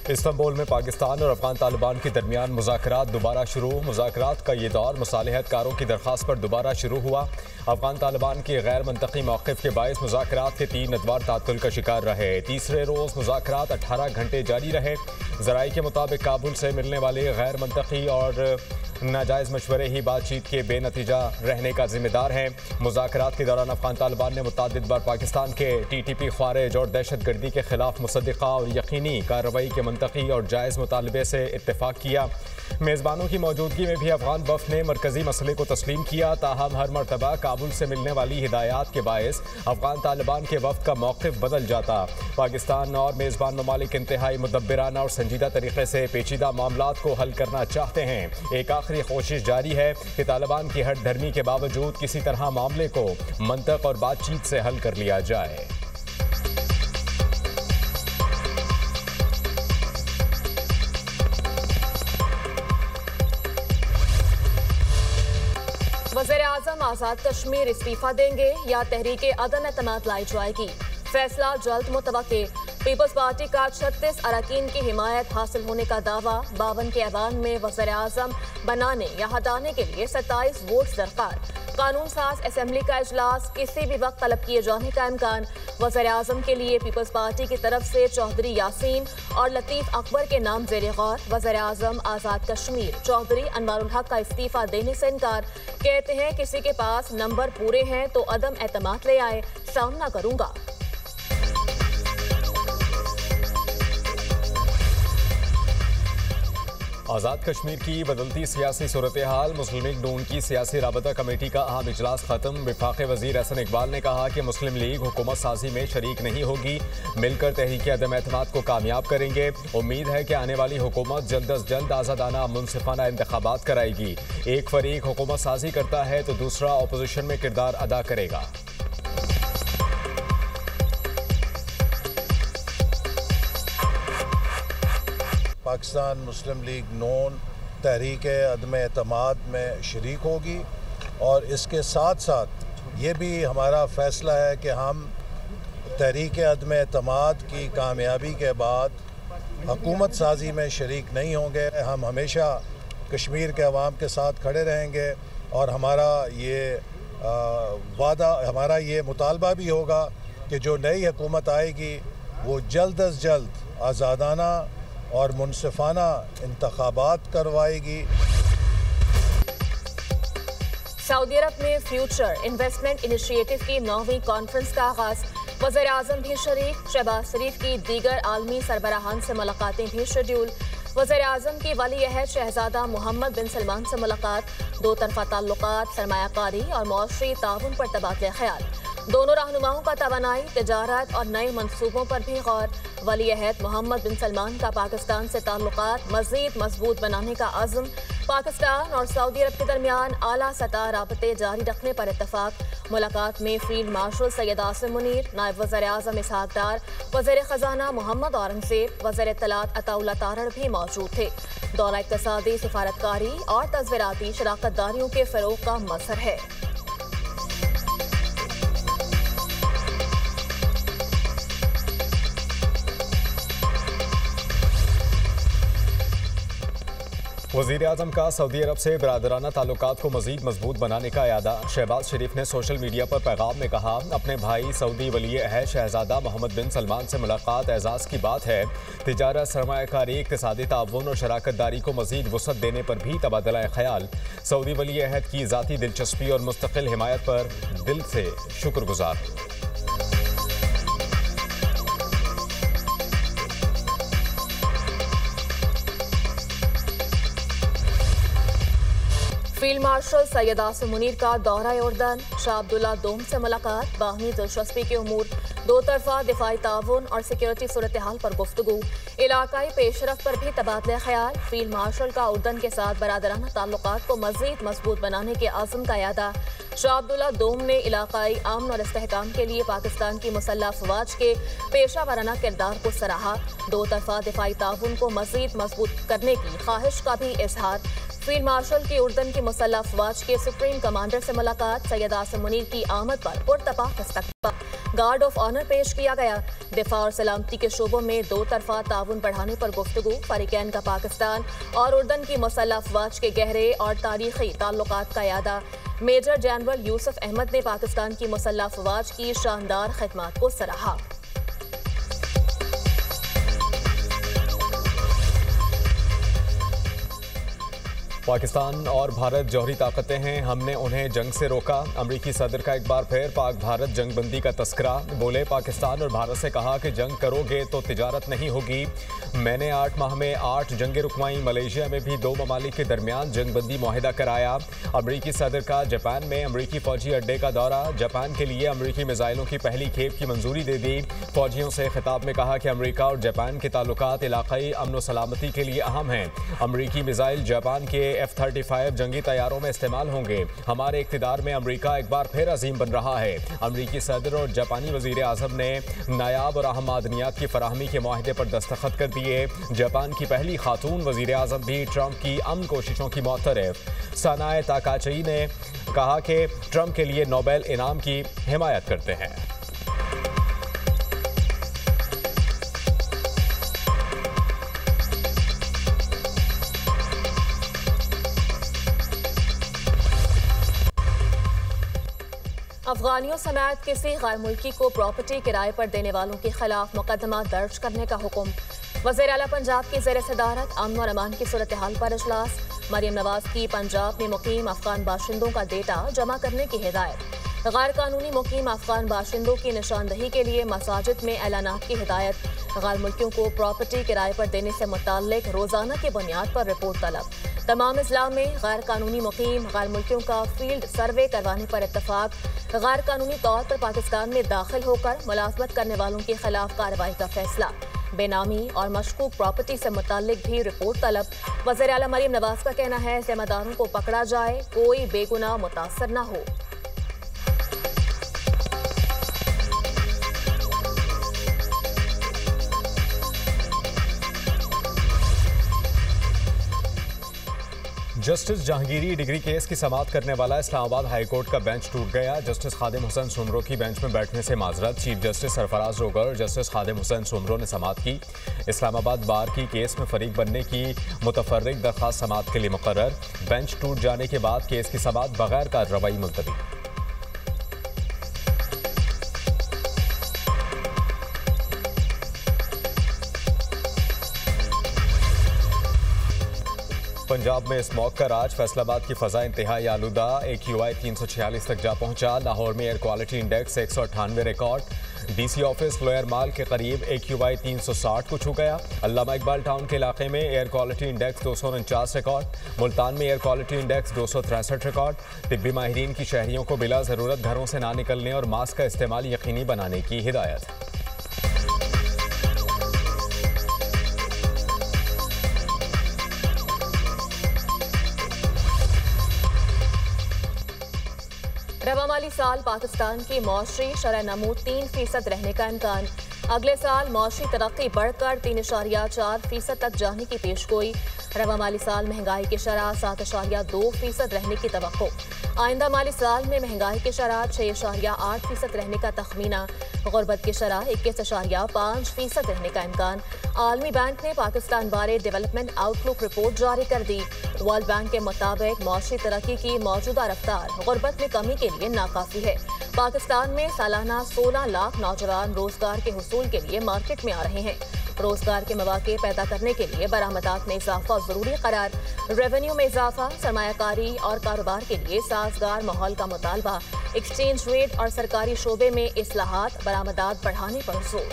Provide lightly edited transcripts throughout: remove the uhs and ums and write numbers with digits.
Istanbul में पाकिस्तान और अफगान तालिबान के दरमियान मुज़ाकरात दोबारा शुरू। मुज़ाकरात का ये दौर मुसालिहतकारों की दरख्वास्त पर दोबारा शुरू हुआ। अफगान तालिबान के गैर मंतकी मौक़िफ़ के बायस मुज़ाकरात के 3 अदवार तातुल का शिकार रहे। तीसरे रोज़ मुज़ाकरात 18 घंटे जारी रहे। ज़राई के मुताबिक काबुल से मिलने वाले गैर मंतकी और नाजायज़ मशवरे ही बातचीत के बेनतीजा रहने का जिम्मेदार हैं। मुज़ाकरात के दौरान अफगान तालिबान ने मुतअद्दिद बार पाकिस्तान के TTP ख़वारिज और दहशतगर्दी के खिलाफ मुसद्दिक़ा और यकीनी कार्रवाई के मंतकी और जायज़ मुतालबे से इत्तेफाक किया। मेज़बानों की मौजूदगी में भी अफगान वफ़द ने मरकज़ी मसले को तस्लीम किया। ताहम हर मरतबा काबुल से मिलने वाली हिदायत के बायस अफगान तालिबान के वफ़द का मौक़िफ़ बदल जाता। पाकिस्तान और मेज़बान ममालिक इंतहाई मुदब्बिराना और संजीदा तरीके से पेचीदा मामलात को हल करना चाहते हैं। एक आखिरी कोशिश जारी है कि तालिबान की हट धर्मी के बावजूद किसी तरह मामले को मंतक और बातचीत से हल कर लिया जाए। वज़ीर-ए-आज़म आज़ाद कश्मीर इस्तीफा देंगे या तहरीक अदम एतमाद लाई जाएगी, फैसला जल्द मुतवक्के। पीपल्स पार्टी का 36 अरकान की हिमायत हासिल होने का दावा। 52 के ऐवान में वज़ीर-ए-आज़म बनाने या हटाने के लिए 27 वोट दरकार। कानून साज असेंबली का इजलास किसी भी वक्त तलब किए जाने का इम्कान। वज़ीर-ए-आज़म के लिए पीपल्स पार्टी की तरफ से चौधरी यासीन और लतीफ़ अकबर के नाम ज़ेर गौर। वज़ीर-ए-आज़म आज़ाद कश्मीर चौधरी अनवारुल हक का इस्तीफा देने से इनकार। कहते हैं किसी के पास नंबर पूरे हैं तो अदम एतमाद ले आए, सामना करूंगा। आज़ाद कश्मीर की बदलती सियासी सूरत हाल। मुस्लिम लीग नून की सियासी राबता कमेटी का अहम इजलास खत्म। वफाकी वज़ीर एहसन इकबाल ने कहा कि मुस्लिम लीग हुकूमत साजी में शरीक नहीं होगी, मिलकर तहरीक अदम एतमाद को कामयाब करेंगे। उम्मीद है कि आने वाली हुकूमत जल्द अज जल्द आज़ादाना मुनसिफाना इंतखाबात कराएगी। एक फरीक हुकूमत साजी करता है तो दूसरा अपोजिशन में किरदार अदा करेगा। पाकिस्तान मुस्लिम लीग नून तहरीक अदम एतमाद में शरीक होगी और इसके साथ साथ ये भी हमारा फ़ैसला है कि हम तहरीक अदम एतमाद की कामयाबी के बाद हुकूमत साजी में शरीक नहीं होंगे। हम हमेशा कश्मीर के अवाम के साथ खड़े रहेंगे और हमारा ये वादा, हमारा ये मुतालबा भी होगा कि जो नई हुकूमत आएगी वो जल्द अज जल्द आज़ादाना और मुनसिफाना इंतखाबात करवाएगी। सऊदी अरब में फ्यूचर इन्वेस्टमेंट इनिशिएटिव की 9वीं कॉन्फ्रेंस का आगाज। वज़ीर-ए-आज़म भी शरीक। शहबाज शरीफ की दीगर आलमी सरबराहान से मुलाकातें भी शेड्यूल। वज़ीर-ए-आज़म की वली-ए-अहद शहजादा मोहम्मद बिन सलमान से मुलाकात। दो तरफ़ा ताल्लुकात, सरमायाकारी और मौशरी ताउन पर तबादला ख्याल। दोनों रहनुमाओं का तवानाई, तिजारत और नए मंसूबों पर भी गौर। वली-ए-अहद मोहम्मद बिन सलमान का पाकिस्तान से ताल्लुकात मज़ीद मजबूत बनाने का अज़्म। पाकिस्तान और सऊदी अरब के दरमियान आला सतह राबते जारी रखने पर इत्तफाक। मुलाकात में फील्ड मार्शल सैयद आसिम मुनीर, नायब वज़ीर-ए-आज़म इसहाक डार, वज़ीर ख़जाना मोहम्मद औरंगज़ेब, वज़ीर इत्तलात अताउल्लाह तारड़ भी मौजूद थे। दौरा इक़्तिसादी, सिफारतकारी और तज़वीराती शराकतदारियों के फ़रोग़ का मज़हर है। वज़ीर-ए-आज़म का सऊदी अरब से बरादराना ताल्लुकात को मज़ीद मजबूत बनाने का इरादा। शहबाज शरीफ ने सोशल मीडिया पर पैगाम में कहा, अपने भाई सऊदी वली-ए-अहद शहजादा मोहम्मद बिन सलमान से मुलाकात एजाज़ की बात है। तिजारत, सरमायाकारी, इक़्तिसादी ताउन और शराकतदारी को मज़ीद वुसअत देने पर भी तबादला ख्याल। सऊदी वली-ए-अहद की ज़ाती दिलचस्पी और मुस्तकिल हिमायत पर दिल से शुक्रगुजार। फील्ड मार्शल सैयद आसिम मुनीर का दौरा उर्दन। शाह अब्दुल्ला दोम से मुलाकात। बाहमी दिलचस्पी के उमूर, दो तरफा दिफाई ताउन और सिक्योरिटी सूरत हाल पर गुफ्तगू। इलाकाई पेशरफ पर भी तबादला ख्याल। फील्ड मार्शल का उर्दन के साथ बरादराना ताल्लुकात को मज़ीद मजबूत बनाने के आज़म का यादा। शाह अब्दुल्ला दोम ने इलाकाई अमन और इस्तेहकाम के लिए पाकिस्तान की मुसल्लह अफ़वाज के पेशा वाराना किरदार को सराहा। दो तरफा दिफाई ताउन को मज़ीद मजबूत करने की ख्वाहिश का भी इजहार। फील्ड मार्शल की उर्दन की मुसल्लह अफ़वाज के सुप्रीम कमांडर से मुलाकात। सैयद आसिम मुनीर की आमद पर पुरतपाक इस्तक़बाल। गार्ड ऑफ ऑनर पेश किया गया। दिफा और सलामती के शोबों में दो तरफा ताउन बढ़ाने पर गुफ्तगू। फरीकैन का पाकिस्तान और उर्दन की मुसल्लह अफवाज के गहरे और तारीखी ताल्लुकात का यादा। मेजर जनरल यूसुफ अहमद ने पाकिस्तान की मुसल्लह अफवाज की शानदार खिदमत को सराहा। पाकिस्तान और भारत जौहरी ताकतें हैं, हमने उन्हें जंग से रोका। अमरीकी सदर का एक बार फिर पाक भारत जंगबंदी का तस्करा। बोले, पाकिस्तान और भारत से कहा कि जंग करोगे तो तिजारत नहीं होगी। मैंने 8 माह में 8 जंगें रुकवाई। मलेशिया में भी 2 ममालिक के दरमियान जंगबंदी मुआहिदा कराया। अमरीकी सदर का जापान में अमरीकी फौजी अड्डे का दौरा। जापान के लिए अमरीकी मिसाइलों की पहली खेप की मंजूरी दे दी। फौजियों से खिताब में कहा कि अमरीका और जापान के ताल्लुकात इलाकाई अमन व सलामती के लिए अहम हैं। अमरीकी मिसाइल जापान के F-35 जंगी तैयारों में इस्तेमाल होंगे। हमारे इक़्तिदार में अमरीका एक बार फिर अजीम बन रहा है। अमरीकी सदर और जापानी वज़ीर आज़म ने नायाब और अहम मादनियात की फराहमी के मुआहदे पर दस्तखत कर दिए। जापान की पहली खातून वज़ीर आज़म भी ट्रंप की अमन कोशिशों की मोतरफ। सनाए ताकाची ने कहा कि ट्रंप के लिए नोबेल इनाम की हिमायत करते हैं। अफगानियों समेत किसी गैर मुल्की को प्रॉपर्टी किराए पर देने वालों के खिलाफ मुकदमा दर्ज करने का हुक्म। वज़ीर आला पंजाब की ज़ेर सदारत अमन और अमान की सूरत हाल पर इजलास। मरियम नवाज की पंजाब में मुकीम अफगान बाशिंदों का डेटा जमा करने की हिदायत। गैर कानूनी मुकीम अफगान बाशिंदों की निशानदही के लिए मसाजिद में ऐलानात की हिदायत। गैर मुल्कियों को प्रॉपर्टी किराए पर देने से मुताल्लिक रोजाना की बुनियाद पर रिपोर्ट तलब। तमाम अजला में गैर कानूनी मुकीम गैर मुल्कियों का फील्ड सर्वे करवाने पर इत्तफाक। गैर कानूनी तौर पर पाकिस्तान में दाखिल होकर मुलाजमत करने वालों के खिलाफ कार्रवाई का फैसला। बेनामी और मशकूक प्रॉपर्टी से मुताल्लिक भी रिपोर्ट तलब। वज़ीर आला मरियम नवाज का कहना है, जिम्मेदारों को पकड़ा जाए, कोई बेगुनाह मुतासर न हो। जस्टिस जहांगीरी डिग्री केस की समाअत करने वाला इस्लामाबाद हाई कोर्ट का बेंच टूट गया। जस्टिस खादिम हुसैन सुमरो की बेंच में बैठने से माजरत। चीफ जस्टिस सरफराज रोगर और जस्टिस खादिम हुसैन सुमरो ने समाअत की। इस्लामाबाद बार की केस में फरीक बनने की मुतफर्रिक दरख्वास्त समाअत के लिए मुकर्रर। बेंच टूट जाने के बाद केस की समाअत बगैर कार्रवाई मुलतवी। पंजाब में स्मॉग का राज। फैसलाबाद की फजा इंतहाई आलूदा। AQI 346 तक जा पहुंचा। लाहौर में air quality index 198 record. DC office Lower Mall के करीब AQI 360 को छू गया। अल्लामा इकबाल टाउन के इलाके में air quality index 249 record. Multan में एयर क्वालिटी इंडेक्स 263 रिकॉर्ड। तिब्बी माहिरीन की शहरियों को बिला ज़रूरत घरों से ना निकलने और मास्क का इस्तेमाल यकीनी बनाने की हिदायत। रवा माली साल पाकिस्तान की मौशरी शरह नमू 3% रहने का इम्कान। अगले साल मौशरी तरक्की बढ़कर 3.4% तक जाने की पेशगोई। रवा माली साल महंगाई की शरह 7.2% रहने की तवक्को। आइंदा माली साल में महंगाई की शरह 6.8% रहने का तखमीना। गुर्बत की शरह 21.5% रहने का इम्कान। आलमी बैंक ने पाकिस्तान बारे डेवलपमेंट आउटलुक रिपोर्ट जारी कर दी। वर्ल्ड बैंक के मुताबिक मौसमी तरक्की की मौजूदा रफ्तार गुर्बत में कमी के लिए नाकाफी है। पाकिस्तान में सालाना 16 लाख नौजवान रोजगार के हुसूल के लिए मार्केट में आ रहे हैं। रोजगार के मौके पैदा करने के लिए बरामदात में इजाफा जरूरी करार। रेवेन्यू में इजाफा, सरमायाकारी और कारोबार के लिए साजगार माहौल का मुतालबा। एक्सचेंज रेट और सरकारी शोबे में इस्लाहात, बरामदात बढ़ाने पर जोर।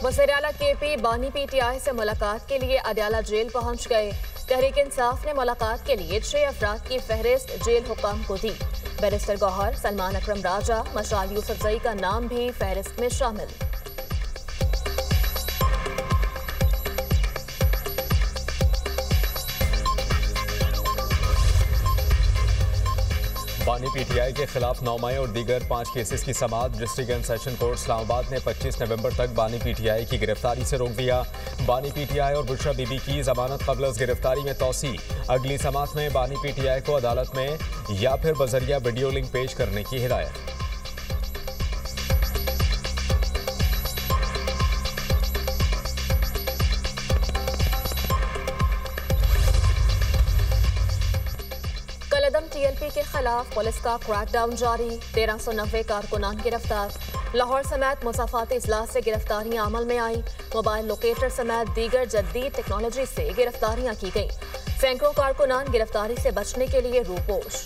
वज़ीर आला KP बानी PTI से मुलाकात के लिए अडयाला जेल पहुंच गए। तहरीक इंसाफ ने मुलाकात के लिए 6 अफराद की फहरिस्त जेल हुकाम को दी। बैरिस्टर गौहर, सलमान अकरम राजा, मशाल यूसुफजई का नाम भी फहरिस्त में शामिल। बानी पीटीआई के खिलाफ 9 मई और दीगर 5 केसेस की समाअत। District and session court Islamabad ने 25 नवंबर तक बानी पीटीआई की गिरफ्तारी से रोक दिया। बानी पीटीआई और बुशरा बीबी की जमानत कबल गिरफ्तारी में तौसी। अगली समाअत में बानी पीटीआई को अदालत में या फिर बजरिया वीडियो लिंक पेश करने की हिदायत। टीएलपी के खिलाफ पुलिस का क्रैकडाउन जारी। 1390 कारकुनान गिरफ्तार। लाहौर समेत मुसाफाती इजलास से गिरफ्तारियां अमल में आई। मोबाइल लोकेटर समेत दीगर जदीद टेक्नोलॉजी से गिरफ्तारियां की गईं। सैकड़ों कारकुनान गिरफ्तारी से बचने के लिए रूपोश।